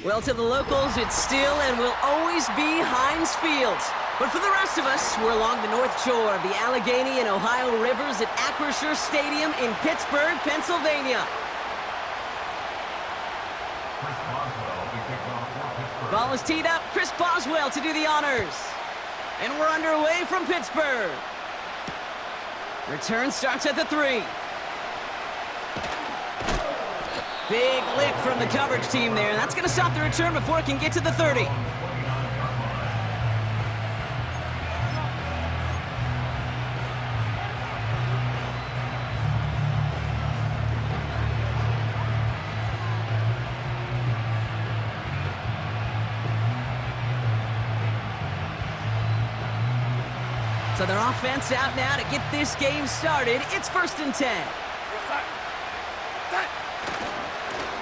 Well, to the locals, it's still and will always be Heinz Field. But for the rest of us, we're along the north shore of the Allegheny and Ohio rivers at Acrisure Stadium in Pittsburgh, Pennsylvania. Ball is teed up. Chris Boswell to do the honors. And we're underway from Pittsburgh. Return starts at the 3. Big lick from the coverage team there. That's going to stop the return before it can get to the 30. So their offense out now to get this game started. It's 1st and 10.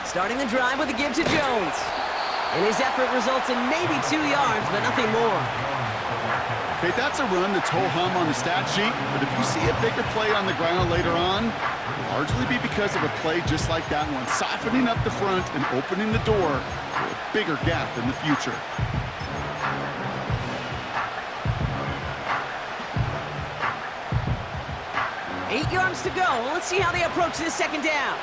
Starting the drive with a give to Jones. And his effort results in maybe 2 yards, but nothing more. Okay, that's a run that's ho-hum on the stat sheet, but if you see a bigger play on the ground later on, it'll largely be because of a play just like that one, softening up the front and opening the door for a bigger gap in the future. Eight yards to go. Let's see how they approach this second down.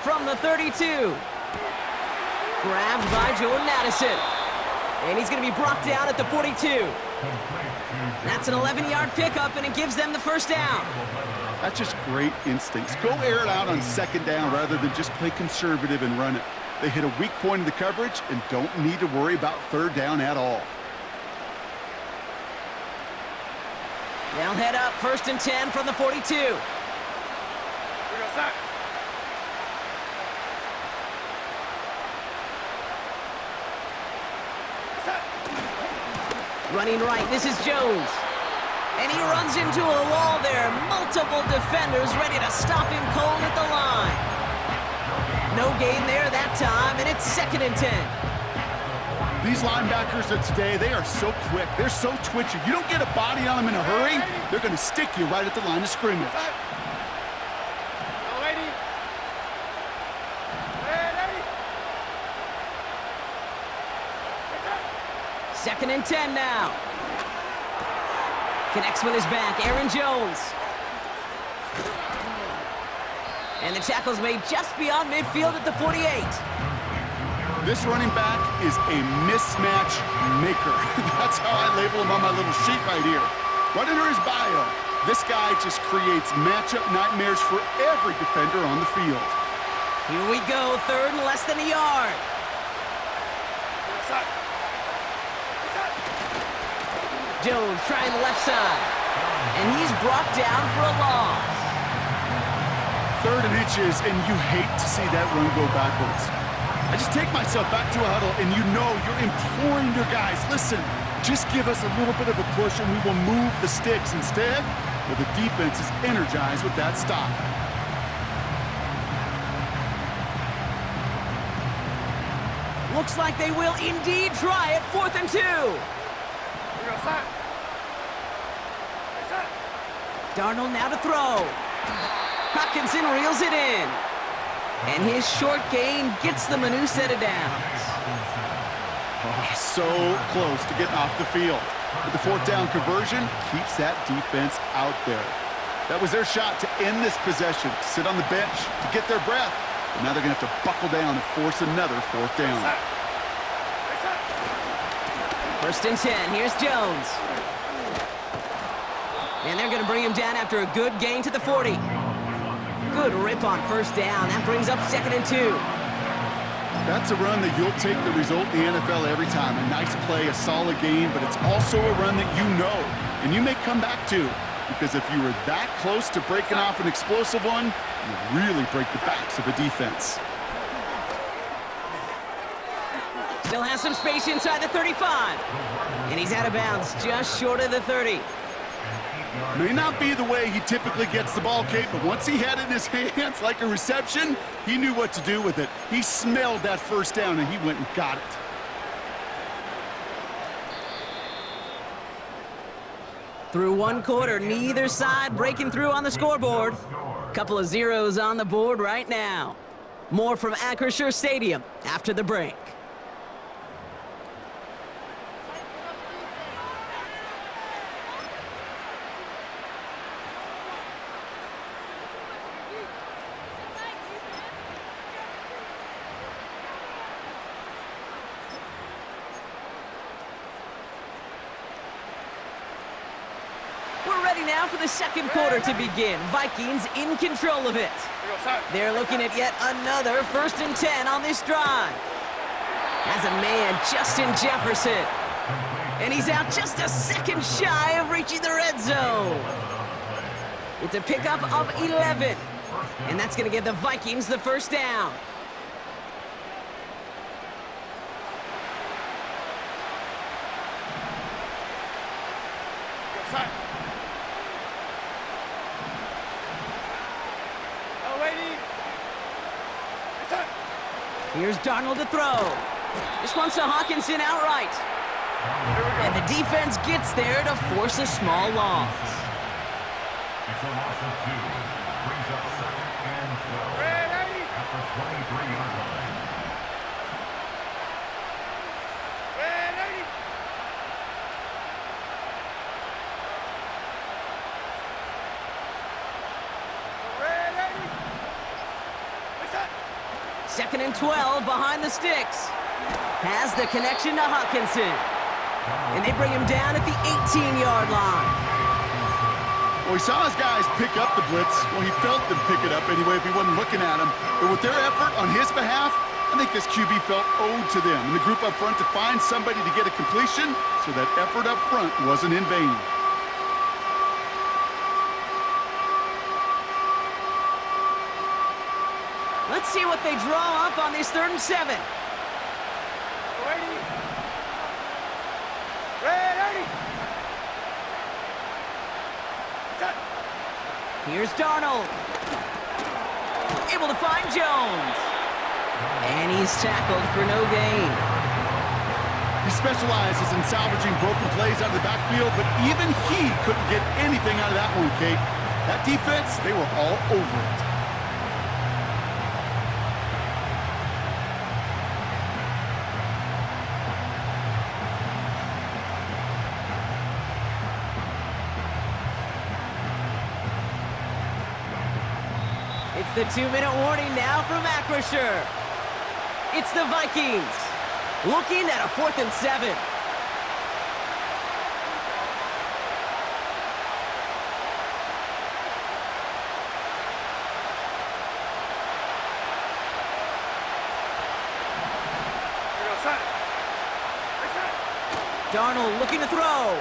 From the 32. Grabbed by Jordan Addison. And he's going to be brought down at the 42. That's an 11-yard pickup, and it gives them the first down. That's just great instincts. Go air it out on second down rather than just play conservative and run it. They hit a weak point in the coverage and don't need to worry about third down at all. Now head up, 1st and 10 from the 42. Running right, this is Jones. And he runs into a wall there. Multiple defenders ready to stop him cold at the line. No gain there that time, and it's 2nd and 10. These linebackers of today, they are so quick. They're so twitchy. You don't get a body on them in a hurry, they're going to stick you right at the line of scrimmage. 2nd and 10 now. Connects with his back, Aaron Jones. And the tackle's made just beyond midfield at the 48. This running back is a mismatch maker. That's how I label him on my little sheet right here. Right under his bio, this guy just creates matchup nightmares for every defender on the field. Here we go, 3rd and less than a yard. Jones trying the left side. And he's brought down for a loss. 3rd and inches, and you hate to see that run go backwards. I just take myself back to a huddle, and you know you're imploring your guys, listen, just give us a little bit of a push and we will move the sticks. Instead, well, the defense is energized with that stop. Looks like they will indeed try it, 4th and 2. Darnold now to throw. Hopkinson reels it in. And his short gain gets them a new set of downs. Oh, so close to getting off the field. But the 4th down conversion keeps that defense out there. That was their shot to end this possession, sit on the bench, to get their breath. But now they're going to have to buckle down and force another 4th down. 1st and 10. Here's Jones. And they're going to bring him down after a good gain to the 40. Good rip on 1st down. That brings up 2nd and 2. That's a run that you'll take the result in the NFL every time. A nice play, a solid gain, but it's also a run that you know and you may come back to. Because if you were that close to breaking off an explosive one, you really break the backs of a defense. Still has some space inside the 35. And he's out of bounds just short of the 30. May not be the way he typically gets the ball, Kate, but once he had it in his hands like a reception, he knew what to do with it. He smelled that 1st down, and he went and got it. Through one quarter, neither side breaking through on the scoreboard. Couple of zeros on the board right now. More from Acrisure Stadium after the break. We're ready now for the second quarter to begin. Vikings in control of it. They're looking at yet another 1st and 10 on this drive. As a man, Justin Jefferson. And he's out just a second shy of reaching the red zone. It's a pickup of 11. And that's going to give the Vikings the first down. Here's Darnold to throw. This one's to Hawkinson outright. And the defense gets there to force a small loss. It's a loss of 2. Brings up 2nd and 12 at the 23-yard line. Second and 12 behind the sticks. Has the connection to Hawkinson. And they bring him down at the 18-yard line. Well, he saw his guys pick up the blitz. Well, he felt them pick it up anyway if he wasn't looking at him. But with their effort on his behalf, I think this QB felt owed to them. And the group up front to find somebody to get a completion, so that effort up front wasn't in vain. Let's see what they draw up on this 3rd and 7. Here's Darnold. Able to find Jones. And he's tackled for no gain. He specializes in salvaging broken plays out of the backfield, but even he couldn't get anything out of that one, Kate. That defense, they were all over it. It's the 2-minute warning now from Acrisure. It's the Vikings looking at a 4th and 7. Darnold looking to throw.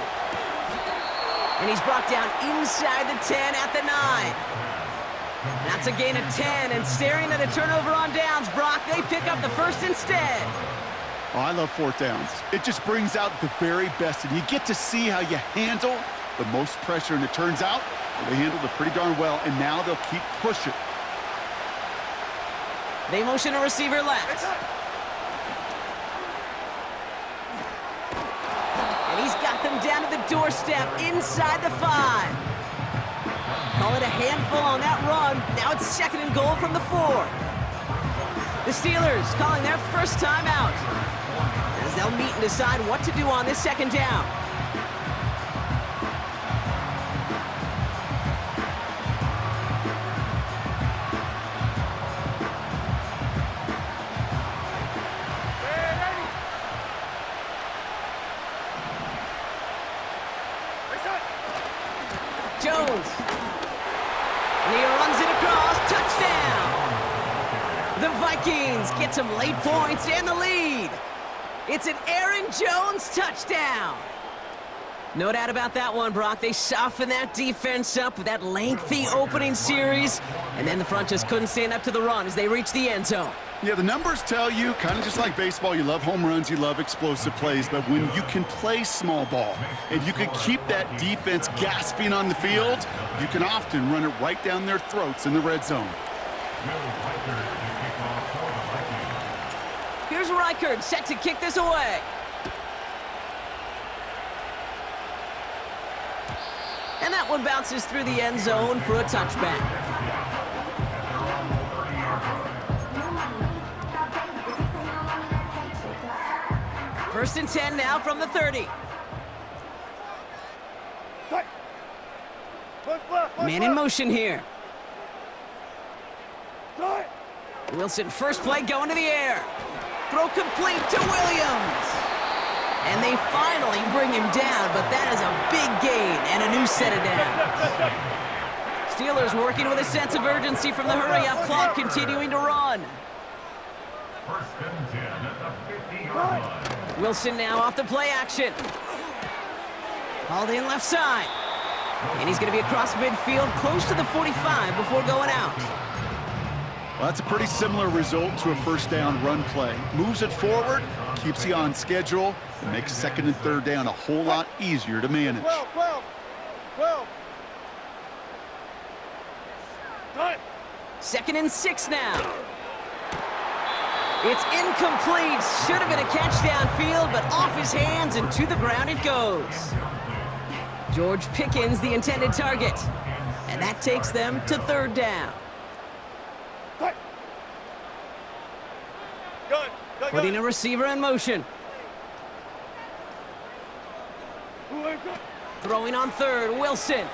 And he's brought down inside the 10 at the 9. That's a gain of 10, and staring at a turnover on downs, Brock, they pick up the first instead. Oh, I love 4th downs. It just brings out the very best, and you get to see how you handle the most pressure, and it turns out they handled it pretty darn well, and now they'll keep pushing. They motion a receiver left. And he's got them down to the doorstep inside the 5. Call it a handful on that run. Now it's 2nd and goal from the 4. The Steelers calling their first time out, as they'll meet and decide what to do on this 2nd down. Jones. And he runs it across. Touchdown! The Vikings get some late points and the lead. It's an Aaron Jones touchdown. No doubt about that one, Brock. They softened that defense up with that lengthy opening series, and then the front just couldn't stand up to the run as they reached the end zone. Yeah, the numbers tell you, kind of just like baseball, you love home runs, you love explosive plays, but when you can play small ball and you can keep that defense gasping on the field, you can often run it right down their throats in the red zone. Here's Reichard set to kick this away. And that one bounces through the end zone for a touchback. First and 10 now from the 30. Man in motion here. Wilson, first play going to the air. Throw complete to Williams. And they finally bring him down, but that is a big gain and a new set of downs. Steelers working with a sense of urgency from the hurry-up clock, continuing to run. First and 10 at the 50-yard line. Wilson now off the play action. Hauled in left side. And he's going to be across midfield, close to the 45 before going out. Well, that's a pretty similar result to a first down run play. Moves it forward, keeps you on schedule, and makes second and third down a whole lot easier to manage. 12. Second and 6 now. It's incomplete. Should have been a catch downfield, but off his hands and to the ground it goes. George Pickens, the intended target. And that takes them to third down. Putting a receiver in motion. Throwing on third, Wilson.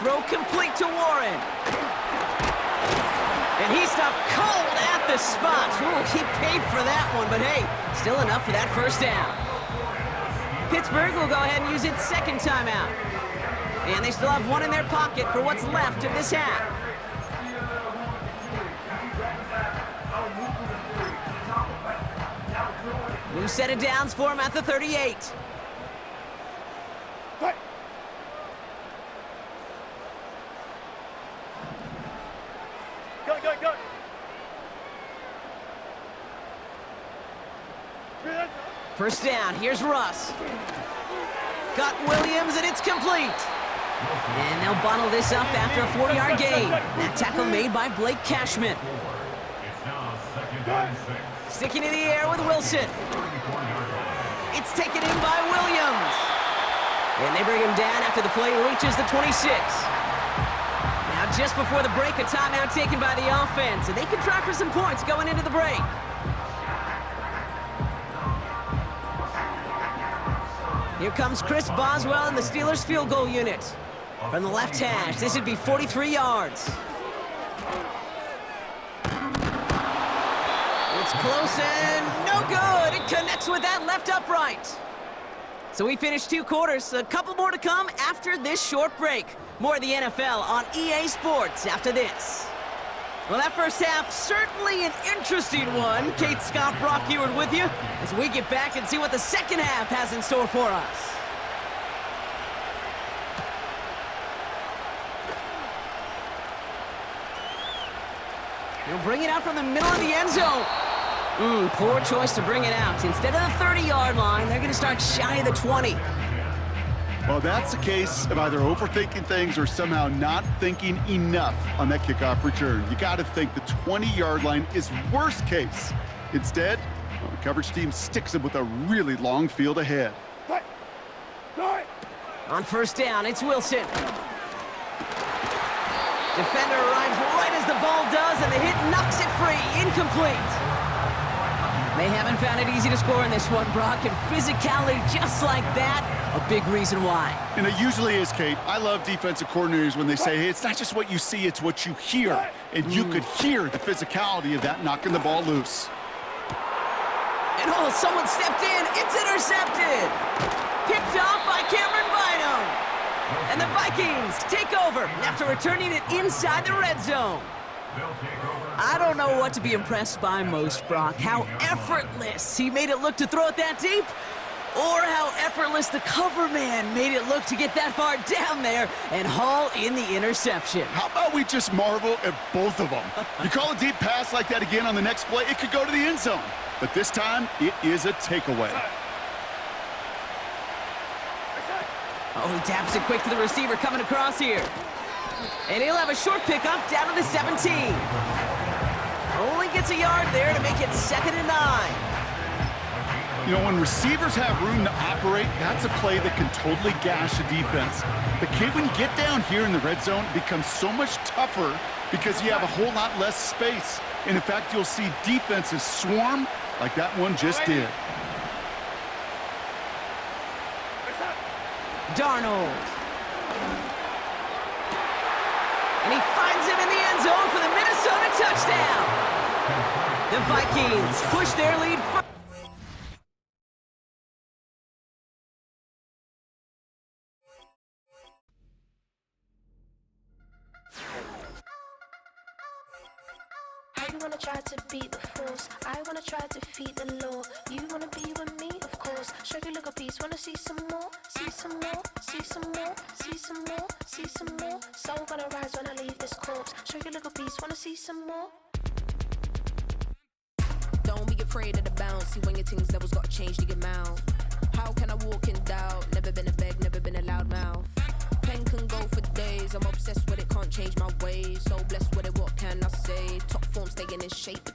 Throw complete to Warren. And he stopped cold at the spot. Ooh, he paid for that one, but hey, still enough for that first down. Pittsburgh will go ahead and use its second timeout. And they still have one in their pocket for what's left of this half. New set of downs for him at the 38. Go. First down, here's Russ. Got Williams, and it's complete. And they'll bottle this up after a 4-yard gain. That tackle made by Blake Cashman. It's now second and 6. Sticking in the air with Wilson. It's taken in by Williams. And they bring him down after the play reaches the 26. Now just before the break, a timeout taken by the offense. And they can try for some points going into the break. Here comes Chris Boswell in the Steelers field goal unit. From the left hash, this would be 43 yards. It's close and no good. It connects with that left upright. So we finished 2 quarters. A couple more to come after this short break. More of the NFL on EA Sports after this. Well, that first half, certainly an interesting one. Kate Scott, Brock Ewart with you as we get back and see what the second half has in store for us. He'll bring it out from the middle of the end zone. Poor choice to bring it out. Instead of the 30-yard line, they're going to start shy of the 20. Well, that's the case of either overthinking things or somehow not thinking enough on that kickoff return. You got to think the 20-yard line is worst case. Instead, the coverage team sticks them with a really long field ahead. On first down, it's Wilson. Defender arrives right as the ball does, and the hit knocks it free. Incomplete. They haven't found it easy to score in this one, Brock, and physicality just like that, a big reason why. And it usually is, Kate. I love defensive coordinators when they say, hey, it's not just what you see, it's what you hear. And you could hear the physicality of that knocking the ball loose. And oh, someone stepped in. It's intercepted. Picked off by Cameron Bynum. And the Vikings take over after returning it inside the red zone. I don't know what to be impressed by most, Brock. How effortless he made it look to throw it that deep, or how effortless the cover man made it look to get that far down there and haul in the interception. How about we just marvel at both of them? You call a deep pass like that again on the next play, it could go to the end zone. But this time, it is a takeaway. Oh, he taps it quick to the receiver coming across here. And he'll have a short pickup down to the 17. Only gets a yard there to make it 2nd and 9. You know, when receivers have room to operate, that's a play that can totally gash a defense. The kid, when you get down here in the red zone, it becomes so much tougher because you have a whole lot less space. And in fact, you'll see defenses swarm like that one just did. Darnold. And he finds him in the end zone for the Minnesota touchdown. The Vikings push their lead further. I wanna try to beat the force. I wanna try to defeat the law. You wanna be with me, of course. Show you look a piece. Wanna see some more? See some more? See some more? See some more? See some more? Soul gonna rise when I leave this corpse. Show you look a piece. Wanna see some more? Don't be afraid of the bounce. See when your things levels got to change to get mouth. How can I walk in doubt? Never been a beg, never been a loud mouth. Pen can go for days. I'm obsessed with it, can't change my ways. So blessed with it, what can I say? Top form staying in shape.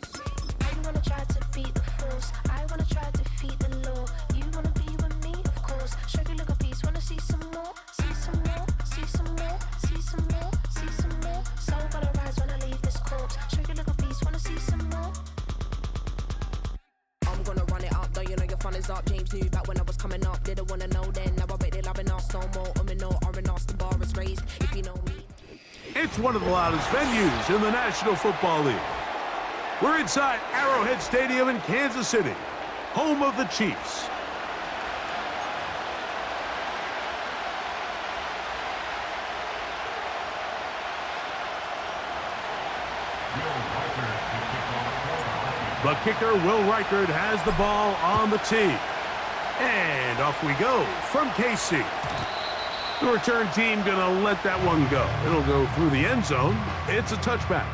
I wanna try to beat the force. I wanna try to defeat the law. You wanna be with me, of course. Show you look a piece. Wanna see some more? See some more? See some more? See some more? See some more? Soul gonna rise when I leave this corpse. Show you look a piece. Wanna see some more? I'm gonna run it up, though you know your fun is up. James knew back when I was coming up. Didn't wanna know then. Now I bet they're loving us no more. No, R&R's the bar is raised. If you know me. It's one of the loudest venues in the National Football League. We're inside Arrowhead Stadium in Kansas City, home of the Chiefs. The kicker, Will Reichard, has the ball on the tee. And off we go from KC. The return team gonna let that one go. It'll go through the end zone. It's a touchback.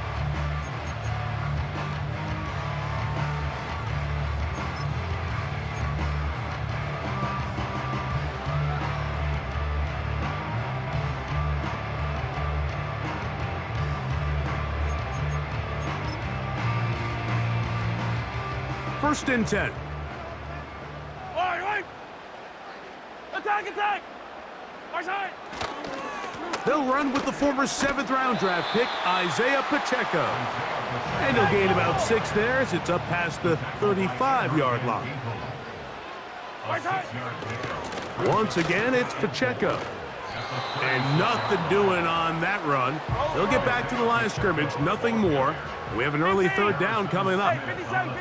First and 10. Attack! They'll run with the former 7th-round draft pick, Isaiah Pacheco. And he'll gain about 6 there as it's up past the 35-yard line. Once again, it's Pacheco. And nothing doing on that run. They'll get back to the line of scrimmage, nothing more. We have an early 3rd down coming up. 57.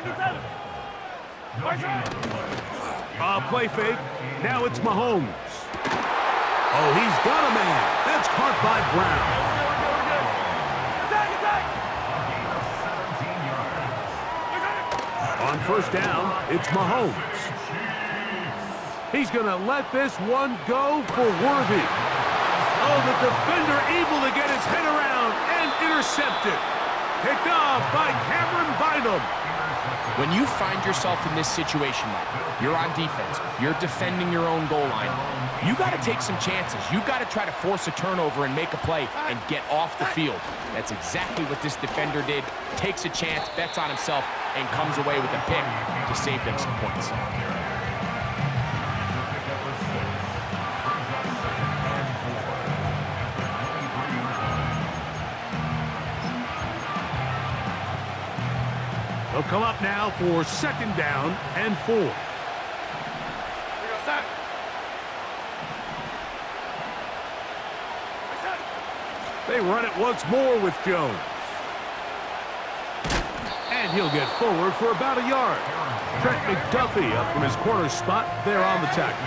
Play fake. Now it's Mahomes. Oh, he's got a man. That's caught by Brown. On first down, it's Mahomes. He's going to let this one go for Worthy. Oh, the defender able to get his head around and intercept it. Picked off by Cameron Bynum. When you find yourself in this situation, Mike, you're on defense, you're defending your own goal line, you got to take some chances. You've got to try to force a turnover and make a play and get off the field. That's exactly what this defender did. Takes a chance, bets on himself, and comes away with a pick to save them some points. They'll come up now for 2nd down and 4. They run it once more with Jones. And he'll get forward for about a yard. Trent McDuffie up from his corner spot there on the tackle.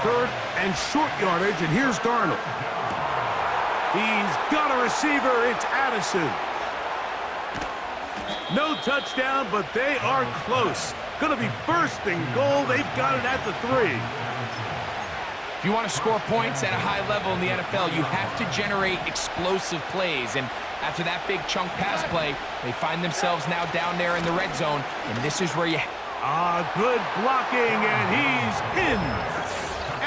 3rd and short yardage, and here's Darnold. He's got a receiver. It's Addison. No touchdown, but they are close. Going to be 1st and goal. They've got it at the 3. If you want to score points at a high level in the NFL, you have to generate explosive plays. And after that big chunk pass play, they find themselves now down there in the red zone. And this is where you... Good blocking, and he's in.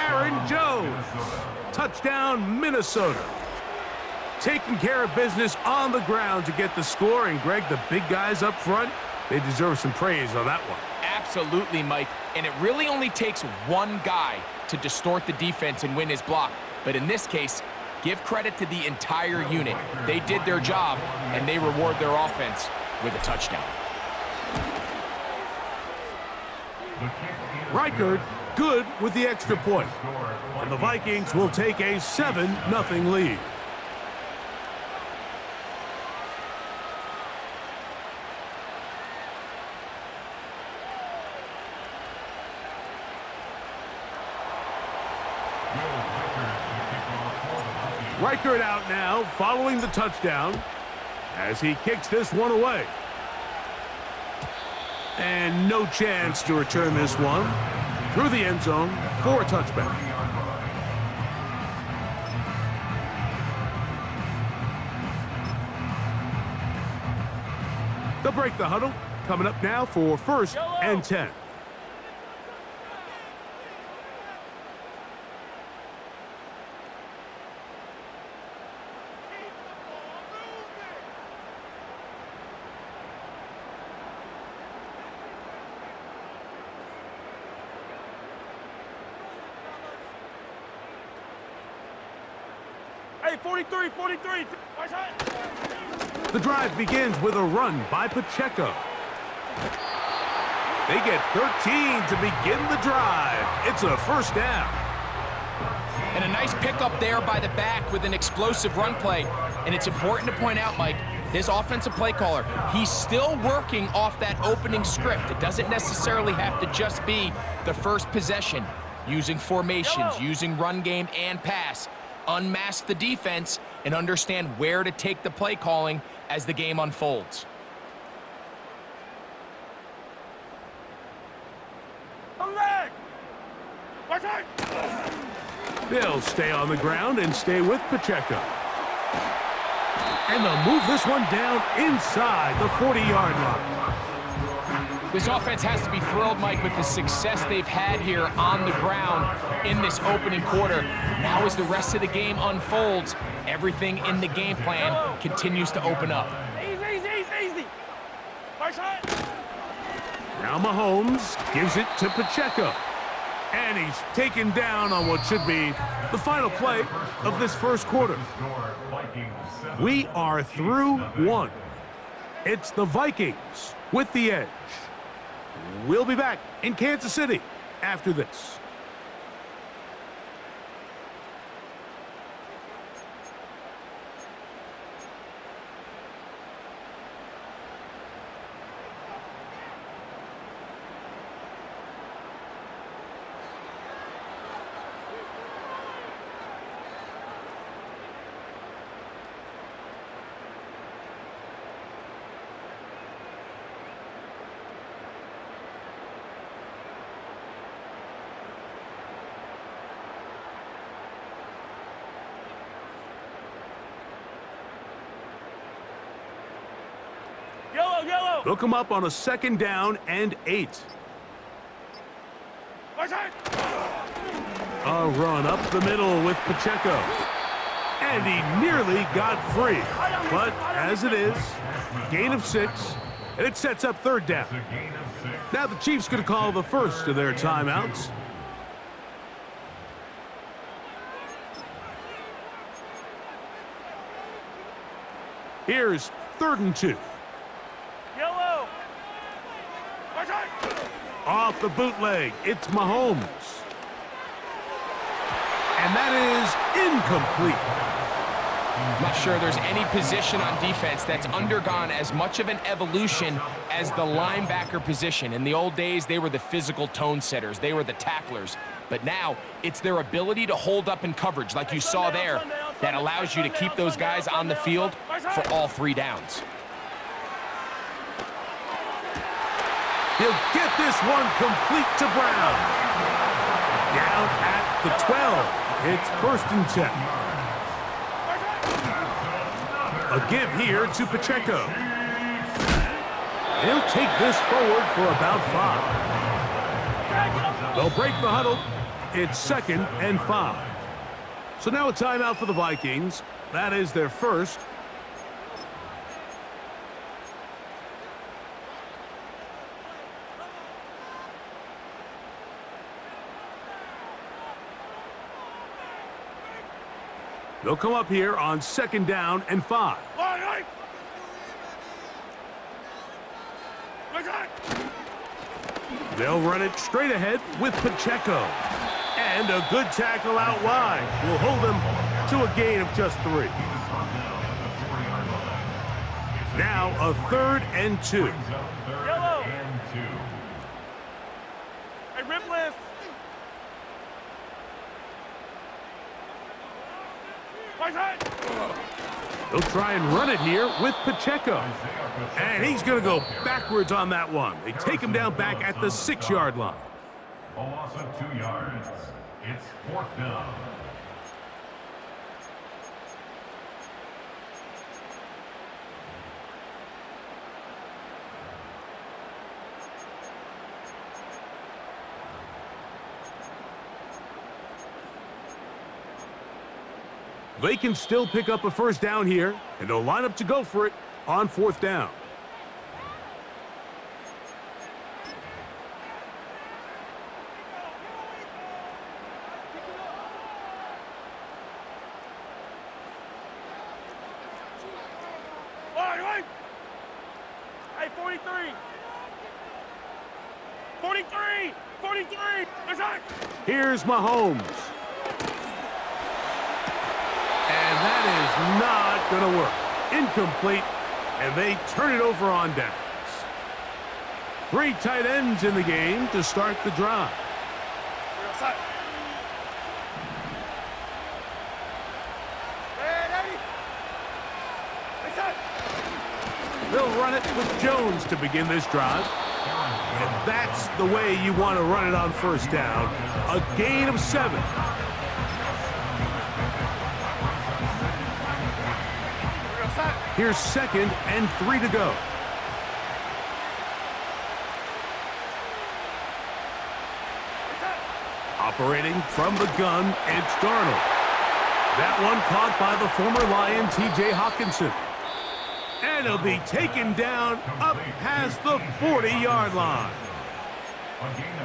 Aaron Jones. Touchdown, Minnesota. Taking care of business on the ground to get the score. And, Greg, the big guys up front, They deserve some praise on that one. Absolutely, Mike. And it really only takes one guy to distort the defense and win his block. But in this case, give credit to the entire unit. They did their job, and they reward their offense with a touchdown. Reichard good with the extra point. And the Vikings will take a 7-0 lead. Reichard out now following the touchdown as he kicks this one away. And no chance to return this one through the end zone for a touchback. They'll break the huddle. Coming up now for 1st and 10. Hey, 43, 43. The drive begins with a run by Pacheco. They get 13 to begin the drive. It's a 1st down. And a nice pickup there by the back with an explosive run play. And it's important to point out, Mike, this offensive play caller, he's still working off that opening script. It doesn't necessarily have to just be the first possession. Using formations, using run game and pass. Unmask the defense and understand where to take the play calling as the game unfolds. They'll stay on the ground and stay with Pacheco. And they'll move this one down inside the 40-yard line. This offense has to be thrilled, Mike, with the success they've had here on the ground in this opening quarter. Now as the rest of the game unfolds, everything in the game plan continues to open up. Easy. Now Mahomes gives it to Pacheco. And he's taken down on what should be the final play of this first quarter. We are through one. It's the Vikings with the edge. We'll be back in Kansas City after this. Yellow. They'll come up on a 2nd down and 8. A run up the middle with Pacheco. And he nearly got free. But as it is, gain of 6, and it sets up 3rd down. Now the Chiefs going to call the first of their timeouts. Here's 3rd and 2. Yellow. Off the bootleg, it's Mahomes. And that is incomplete. I'm not sure there's any position on defense that's undergone as much of an evolution as the linebacker position. In the old days, they were the physical tone setters. They were the tacklers. But now, it's their ability to hold up in coverage, like you saw there, that allows you to keep those guys on the field for all 3 downs. He'll get this one complete to Brown. Down at the 12. It's 1st and 10. A give here to Pacheco. He'll take this forward for about 5. They'll break the huddle. It's 2nd and 5. So now a timeout for the Vikings. That is their first. They'll come up here on 2nd down and 5. They'll run it straight ahead with Pacheco. And a good tackle out wide will hold them to a gain of just 3. Now a 3rd and 2. Yellow. Hey, rip list. They'll try and run it here with Pacheco. And he's going to go backwards on that one. They take him down back at the 6-yard line. A loss of 2 yards. It's 4th down. They can still pick up a 1st down here, and they'll line up to go for it on 4th down. Hey, 43. 43. 43. Here's Mahomes. And that is not going to work. Incomplete, and they turn it over on downs. 3 tight ends in the game to start the drive. They'll run it with Jones to begin this drive. And that's the way you want to run it on 1st down. A gain of 7. Here's 2nd and 3 to go. Operating from the gun, it's Darnold. That one caught by the former Lion, T.J. Hawkinson. And he'll be taken down up past the 40-yard line.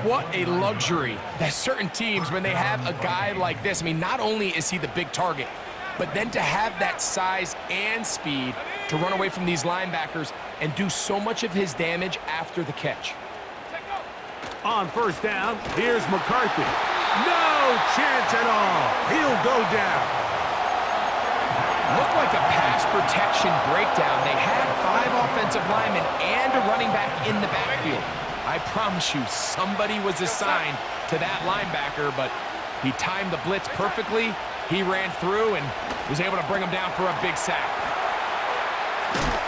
What a luxury that certain teams, when they have a guy like this, I mean, not only is he the big target, but then to have that size and speed to run away from these linebackers and do so much of his damage after the catch. On 1st down, here's McCarthy. No chance at all. He'll go down. Looked like a pass protection breakdown. They had 5 offensive linemen and a running back in the backfield. I promise you, somebody was assigned to that linebacker, but he timed the blitz perfectly. He ran through and was able to bring him down for a big sack.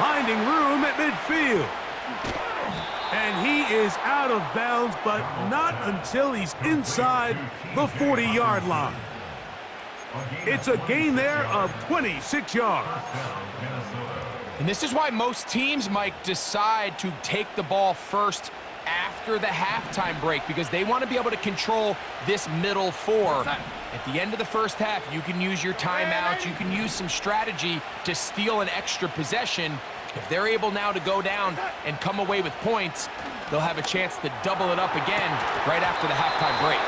Finding room at midfield. And he is out of bounds, but not until he's inside the 40-yard line. It's a gain there of 26 yards. And this is why most teams, Mike, decide to take the ball first after the halftime break, because they want to be able to control this middle 4. At the end of the 1st half, you can use your timeouts, you can use some strategy to steal an extra possession. If they're able now to go down and come away with points, they'll have a chance to double it up again right after the halftime break.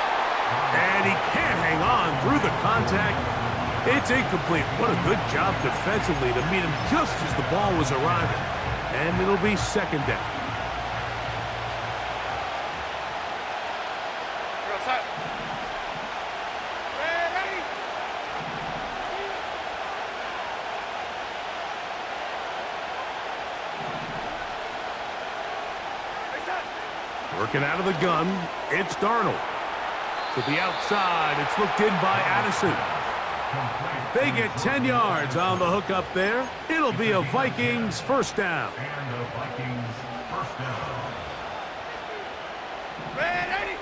And he can't hang on through the contact. It's incomplete. What a good job defensively to meet him just as the ball was arriving. And it'll be 2nd down. Working out of the gun, it's Darnold. To the outside, it's looked in by Addison. They get 10 yards on the hook up there. It'll be a Vikings 1st down. And the Vikings 1st down. Ready.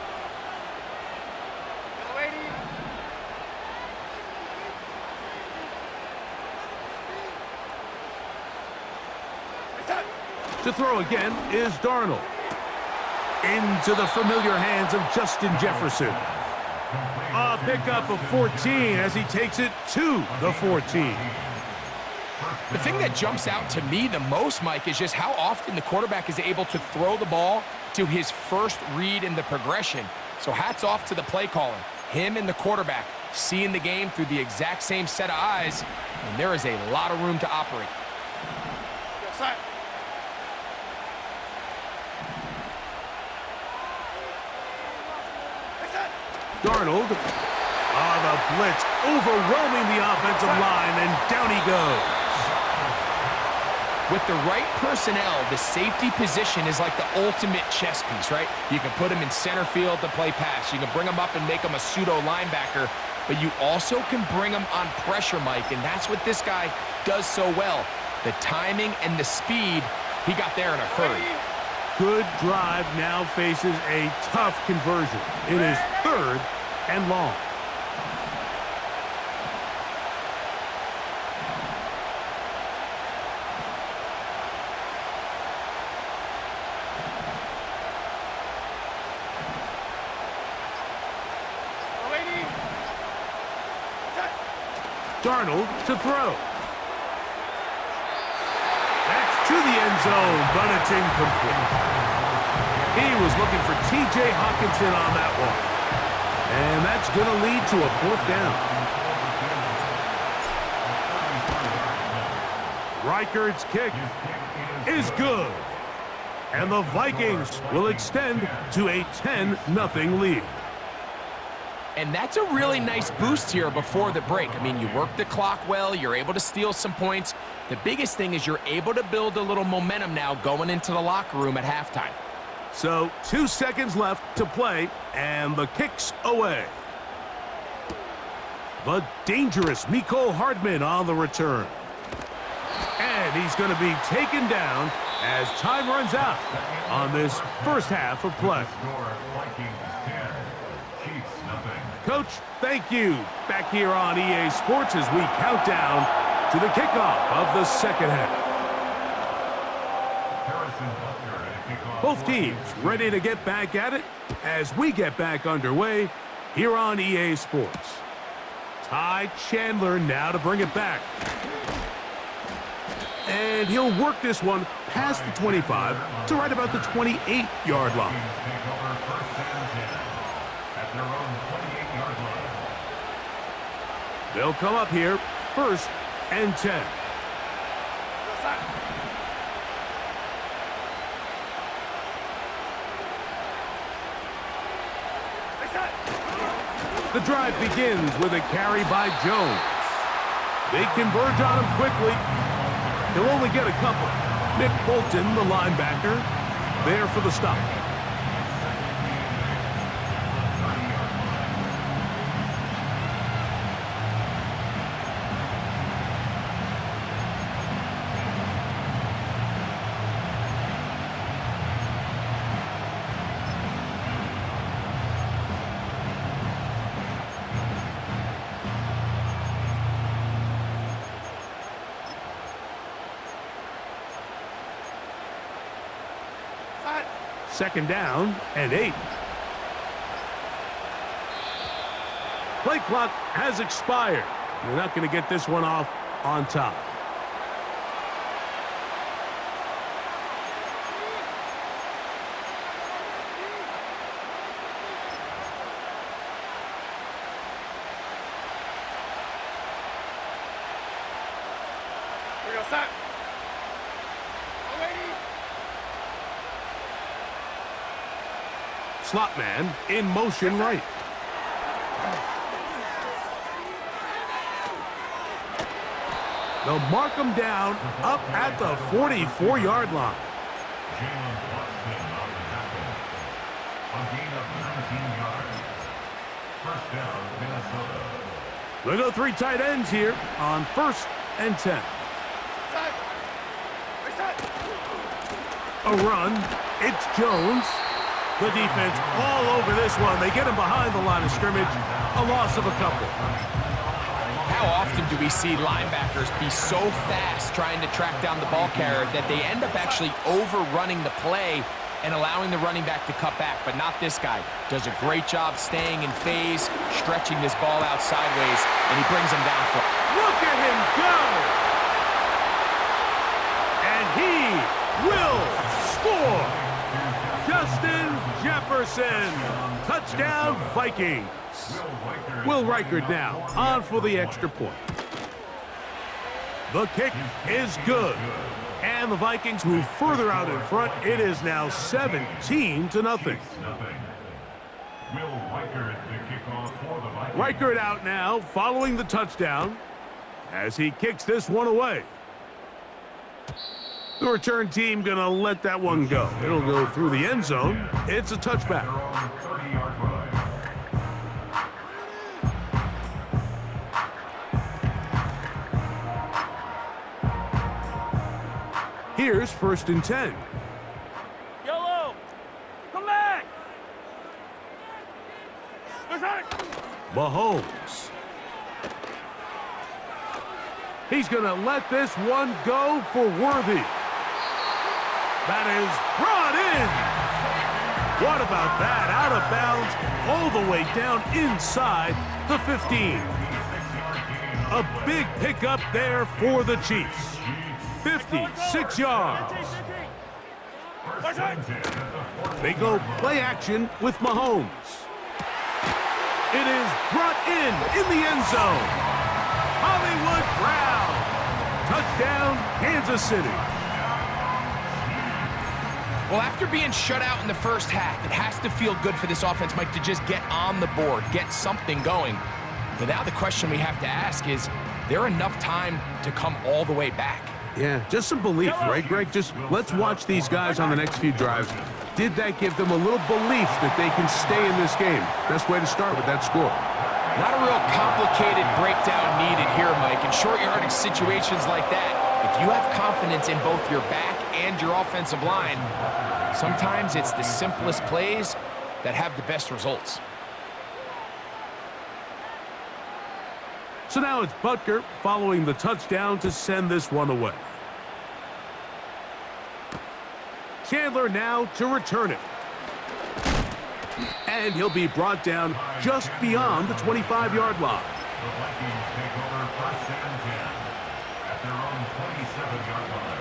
To throw again is Darnold. Into the familiar hands of Justin Jefferson. A pickup of 14 as he takes it to the 14. The thing that jumps out to me the most, Mike, is just how often the quarterback is able to throw the ball to his first read in the progression. So hats off to the play caller. Him and the quarterback seeing the game through the exact same set of eyes, and there is a lot of room to operate. Yes, sir. Darnold. The blitz overwhelming the offensive line, and down he goes. With the right personnel, the safety position is like the ultimate chess piece, right? You can put him in center field to play pass. You can bring him up and make him a pseudo linebacker, but you also can bring him on pressure, Mike, and that's what this guy does so well. The timing and the speed, he got there in a hurry. Good drive now faces a tough conversion. It is 3rd and long. Darnold to throw. That's to the end zone, but it's incomplete. He was looking for T.J. Hawkinson on that one. And that's going to lead to a 4th down. Reichard's kick is good. And the Vikings will extend to a 10-0 lead. And that's a really nice boost here before the break. I mean, you work the clock well, you're able to steal some points. The biggest thing is you're able to build a little momentum now going into the locker room at halftime. So 2 seconds left to play, and the kick's away. The dangerous Mecole Hardman on the return. And he's going to be taken down as time runs out on this first half of play. Coach, thank you. Back here on EA Sports as we count down to the kickoff of the second half. Both teams ready to get back at it as we get back underway here on EA Sports. Ty Chandler now to bring it back. And he'll work this one past the 25 to right about the 28-yard line. They'll come up here, 1st and 10. The drive begins with a carry by Jones. They converge on him quickly. He'll only get a couple. Nick Bolton, the linebacker, there for the stop. Second down and 8. Play clock has expired. You're not going to get this one off on top. Here we go, set. Slot man in motion right. They'll mark him down up at the 44-yard line. They'll go 3 tight ends here on 1st and 10. A run. It's Jones. The defense all over this one. They get him behind the line of scrimmage. A loss of a couple. How often do we see linebackers be so fast trying to track down the ball carrier that they end up actually overrunning the play and allowing the running back to cut back? But not this guy. Does a great job staying in phase, stretching this ball out sideways, and he brings him down for. Look at him go! And he will score! Justin Jefferson. Touchdown, Vikings. Will Reichard now on for the extra point. The kick is good. And the Vikings move further out in front. It is now 17-0. Reichard out now following the touchdown as he kicks this one away. The return team gonna let that one go. It'll go through the end zone. It's a touchback. Here's 1st and 10. Yellow! Come back! Mahomes. He's going to let this one go for Worthy. That is brought in. What about that? Out of bounds, all the way down inside the 15. A big pickup there for the Chiefs. 56 yards. They go play action with Mahomes. It is brought in the end zone. Hollywood Brown. Touchdown, Kansas City. Well, after being shut out in the first half, it has to feel good for this offense, Mike, to just get on the board, get something going. But now the question we have to ask is there enough time to come all the way back? Yeah, just some belief, right, Greg? Just let's watch these guys on the next few drives. Did that give them a little belief that they can stay in this game? Best way to start with that score. Not a real complicated breakdown needed here, Mike. In short yardage situations like that, if you have confidence in both your back and your offensive line, sometimes it's the simplest plays that have the best results. So now it's Butker following the touchdown to send this one away. Chandler now to return it. And he'll be brought down just beyond the 25-yard line. The Vikings take over 1st and 10 at their own 27-yard line.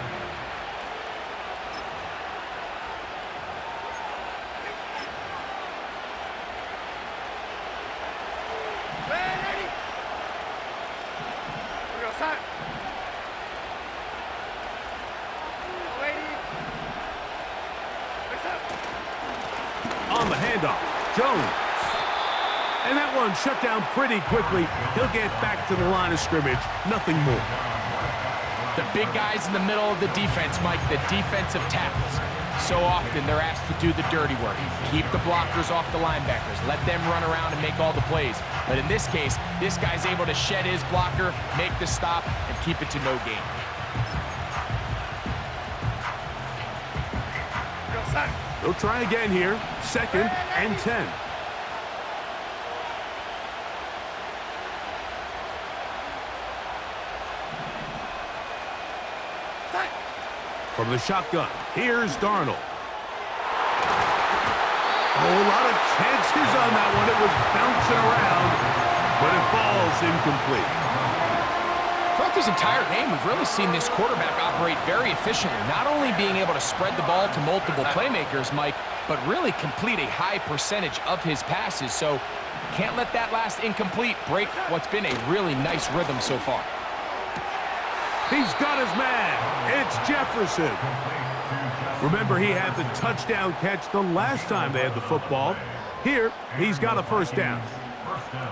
On the handoff, Jones. And that one shut down pretty quickly. He'll get back to the line of scrimmage. Nothing more. The big guys in the middle of the defense, Mike, the defensive tackles. So often they're asked to do the dirty work. Keep the blockers off the linebackers. Let them run around and make all the plays. But in this case, this guy's able to shed his blocker, make the stop, and keep it to no gain. They'll try again here. 2nd and 10. From the shotgun, here's Darnold. Oh, a lot of chances on that one. It was bouncing around, but it falls incomplete. Throughout this entire game, we've really seen this quarterback operate very efficiently, not only being able to spread the ball to multiple playmakers, Mike, but really complete a high percentage of his passes. So can't let that last incomplete break what's been a really nice rhythm so far. He's got his man. It's Jefferson. Remember, he had the touchdown catch the last time they had the football. Here, he's got a 1st down.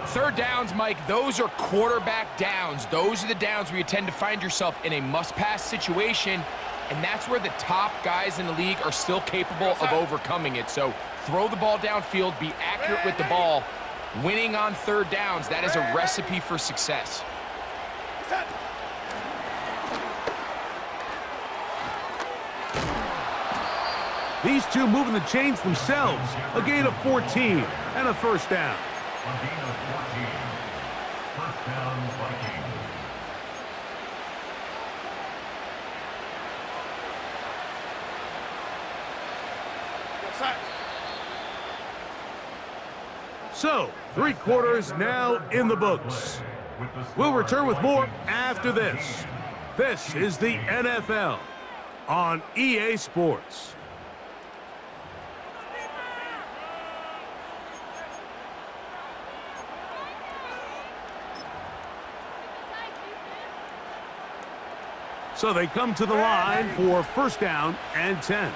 3rd downs, Mike, those are quarterback downs. Those are the downs where you tend to find yourself in a must-pass situation, and that's where the top guys in the league are still capable of overcoming it. So throw the ball downfield, be accurate with the ball. Winning on 3rd downs, that is a recipe for success. These two moving the chains themselves. A gain of 14 and a 1st down. A gain of 14. 1st down, Vikings. So, 3 quarters now in the books. We'll return with more after this. This is the NFL on EA Sports. So they come to the line for first down and 10.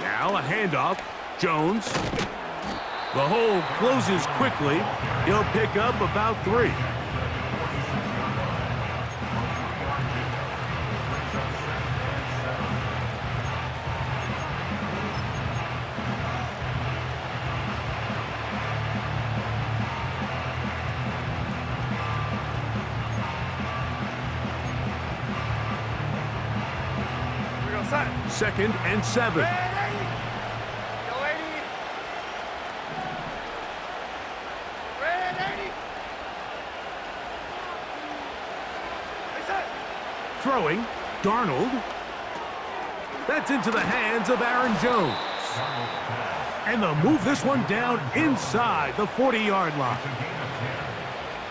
Now a handoff. Jones. The hole closes quickly. He'll pick up about 3. Second and 7. Throwing, Darnold. That's into the hands of Aaron Jones. And they'll move this one down inside the 40-yard line.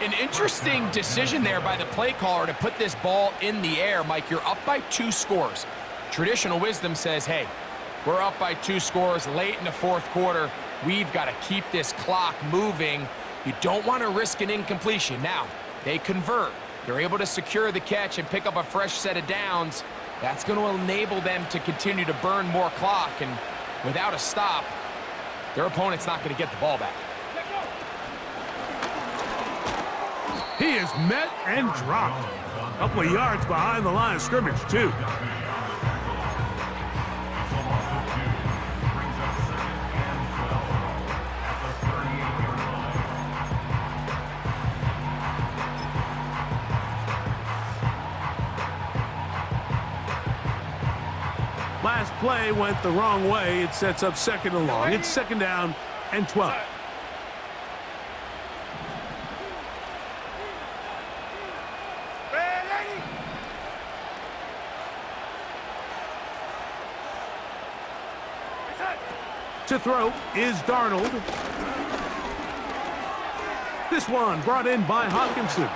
An interesting decision there by the play caller to put this ball in the air. Mike, you're up by 2 scores. Traditional wisdom says, hey, we're up by 2 scores late in the fourth quarter. We've got to keep this clock moving. You don't want to risk an incompletion. Now, they convert. They're able to secure the catch and pick up a fresh set of downs. That's going to enable them to continue to burn more clock. And without a stop, their opponent's not going to get the ball back. He is met and dropped. A couple of yards behind the line of scrimmage, too. Last play went the wrong way. It sets up second and long. It's second down and 12. To throw is Darnold. This one brought in by Hawkinson.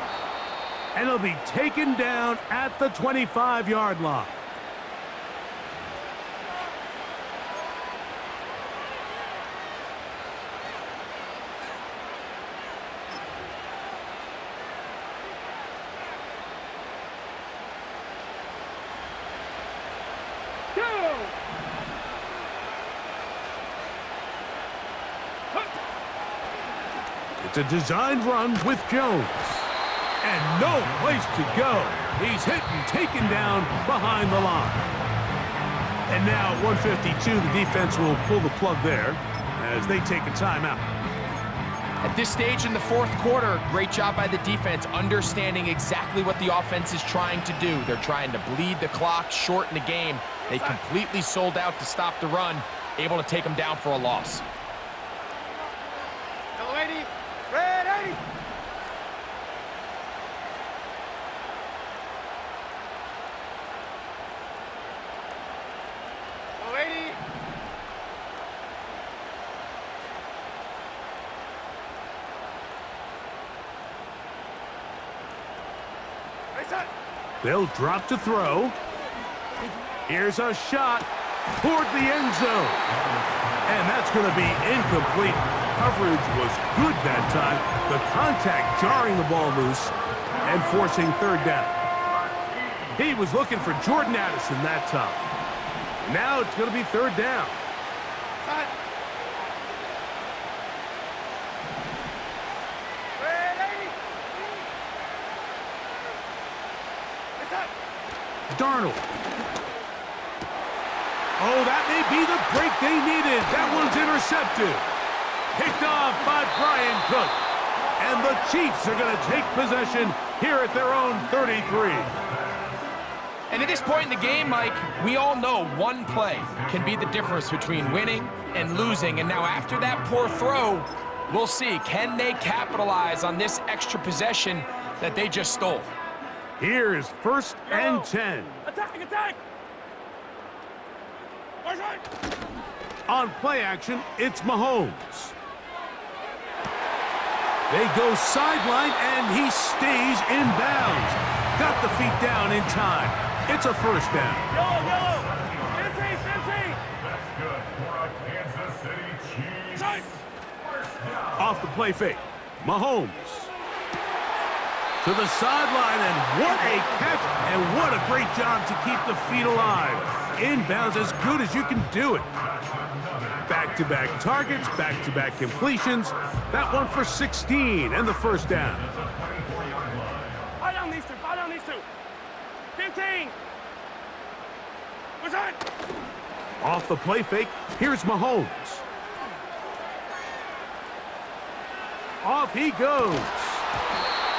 And it'll be taken down at the 25-yard line. It's a designed run with Jones. And no place to go. He's hit and taken down behind the line. And now at 152, the defense will pull the plug there as they take a timeout. At this stage in the fourth quarter, great job by the defense understanding exactly what the offense is trying to do. They're trying to bleed the clock, shorten the game. They completely sold out to stop the run, able to take them down for a loss. They'll drop to throw. Here's a shot toward the end zone. And that's going to be incomplete. Coverage was good that time. The contact jarring the ball loose and forcing third down. He was looking for Jordan Addison that time. Now it's going to be third down. Darnold. Oh, that may be the break they needed. That one's intercepted. Picked off by Brian Cook. And the Chiefs are going to take possession here at their own 33. And at this point in the game, Mike, we all know one play can be the difference between winning and losing. And now after that poor throw, we'll see, can they capitalize on this extra possession that they just stole? Here's first and 10. Attack, attack! On play action, it's Mahomes. They go sideline, and he stays in bounds. Got the feet down in time. It's a first down. Yellow, yellow! 15! That's good for a Kansas City Chiefs. Off the play fake. Mahomes. To the sideline, and what a catch, and what a great job to keep the feet alive. Inbounds as good as you can do it. Back-to-back targets, back-to-back completions. That one for 16 and the first down. Buy down these two. Buy down these two. 15. What's that? Off the play fake, here's Mahomes. Off he goes.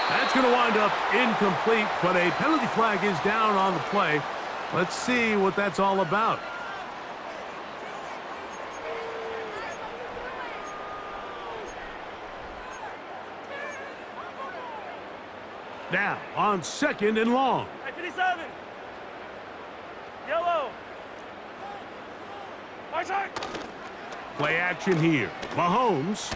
That's going to wind up incomplete, but a penalty flag is down on the play. Let's see what that's all about. Now, on 2nd and long. Hey, 57. Yellow. My side. Play action here. Mahomes.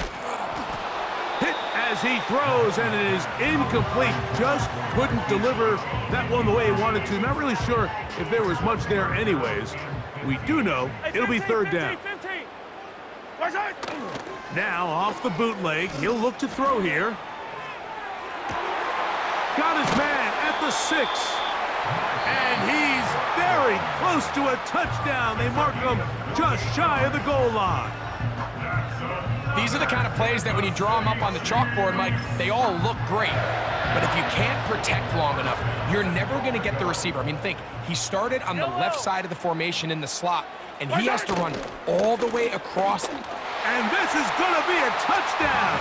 Hit as he throws, and it is incomplete. Just couldn't deliver that one the way he wanted to. Not really sure if there was much there anyways. We do know it'll be 3rd down. 15. My side. Now, off the bootleg, he'll look to throw here. Got his man at the 6. And he's very close to a touchdown. They mark him just shy of the goal line. These are the kind of plays that when you draw them up on the chalkboard, Mike, they all look great. But if you can't protect long enough, you're never going to get the receiver. I mean, think, he started on the left side of the formation in the slot, and he has to run all the way across. And this is going to be a touchdown.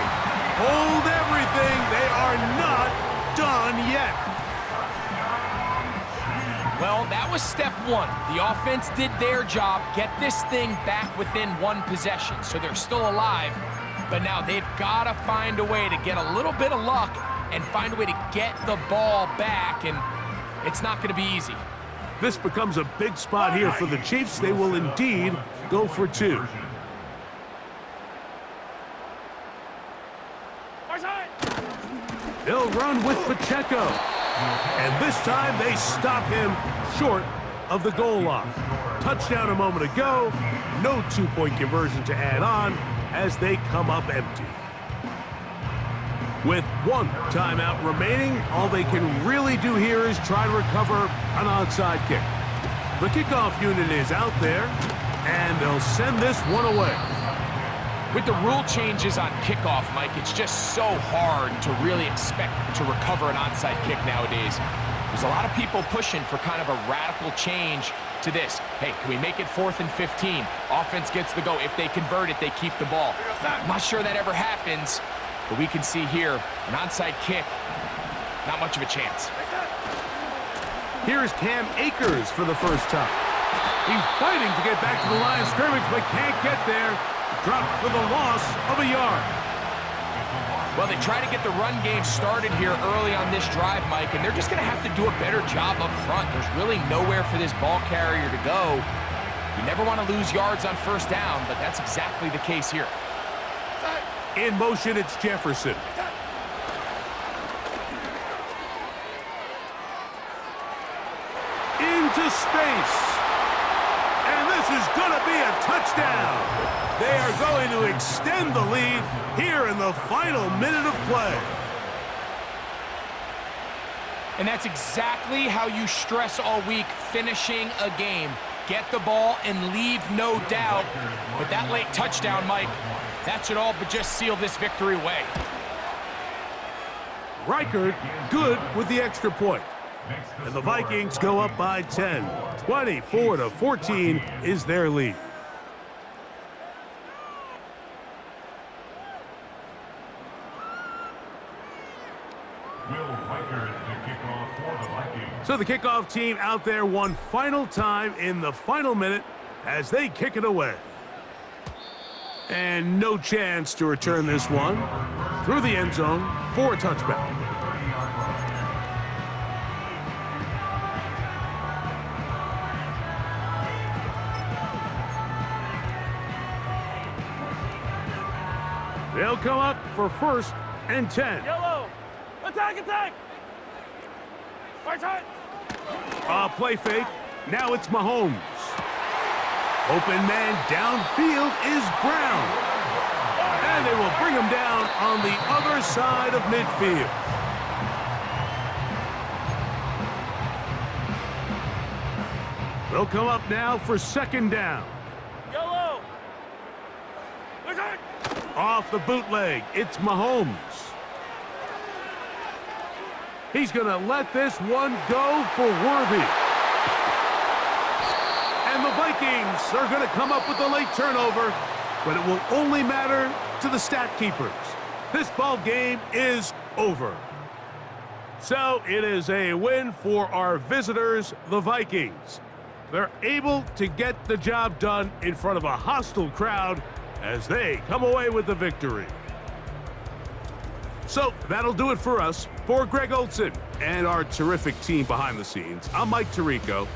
Hold everything. They are not done yet. Well, that was step one. The offense did their job, get this thing back within one possession, so they're still alive. But now they've got to find a way to get a little bit of luck and find a way to get the ball back, and it's not going to be easy. This becomes a big spot here for the Chiefs. They will indeed go for 2. They'll run with Pacheco. And this time they stop him short of the goal line. Touchdown a moment ago. No 2-point conversion to add on as they come up empty. With 1 timeout remaining, all they can really do here is try to recover an onside kick. The kickoff unit is out there, and they'll send this one away. With the rule changes on kickoff, Mike, it's just so hard to really expect to recover an onside kick nowadays. There's a lot of people pushing for kind of a radical change to this. Hey, can we make it 4th and 15? Offense gets the go. If they convert it, they keep the ball. I'm not sure that ever happens, but we can see here an onside kick, not much of a chance. Here's Cam Akers for the first time. He's fighting to get back to the line of scrimmage, but can't get there. Dropped for the loss of a yard. Well, they try to get the run game started here early on this drive, Mike, and they're just going to have to do a better job up front. There's really nowhere for this ball carrier to go. You never want to lose yards on 1st down, but that's exactly the case here. In motion, it's Jefferson. Into space. And this is going to be a touchdown. They are going to extend the lead here in the final minute of play. And that's exactly how you stress all week, finishing a game. Get the ball and leave no doubt. But that late touchdown, Mike, that should all but just seal this victory away. Reichard good with the extra point. And the Vikings go up by 10. 24-14 is their lead. So the kickoff team out there one final time in the final minute as they kick it away. And no chance to return this one through the end zone for a touchback. They'll come up for 1st and 10. Yellow. Attack, attack. Right side. Play fake. Now it's Mahomes. Open man downfield is Brown. And they will bring him down on the other side of midfield. They'll come up now for second down. Yellow. Off the bootleg, it's Mahomes. He's going to let this one go for Worthy. And the Vikings are going to come up with a late turnover, but it will only matter to the stat keepers. This ball game is over. So it is a win for our visitors, the Vikings. They're able to get the job done in front of a hostile crowd as they come away with the victory. So that'll do it for us. For Greg Olson and our terrific team behind the scenes, I'm Mike Tirico.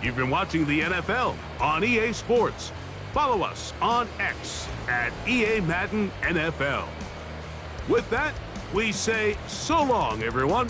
You've been watching the NFL on EA Sports. Follow us on X at EA Madden NFL. With that, we say so long, everyone.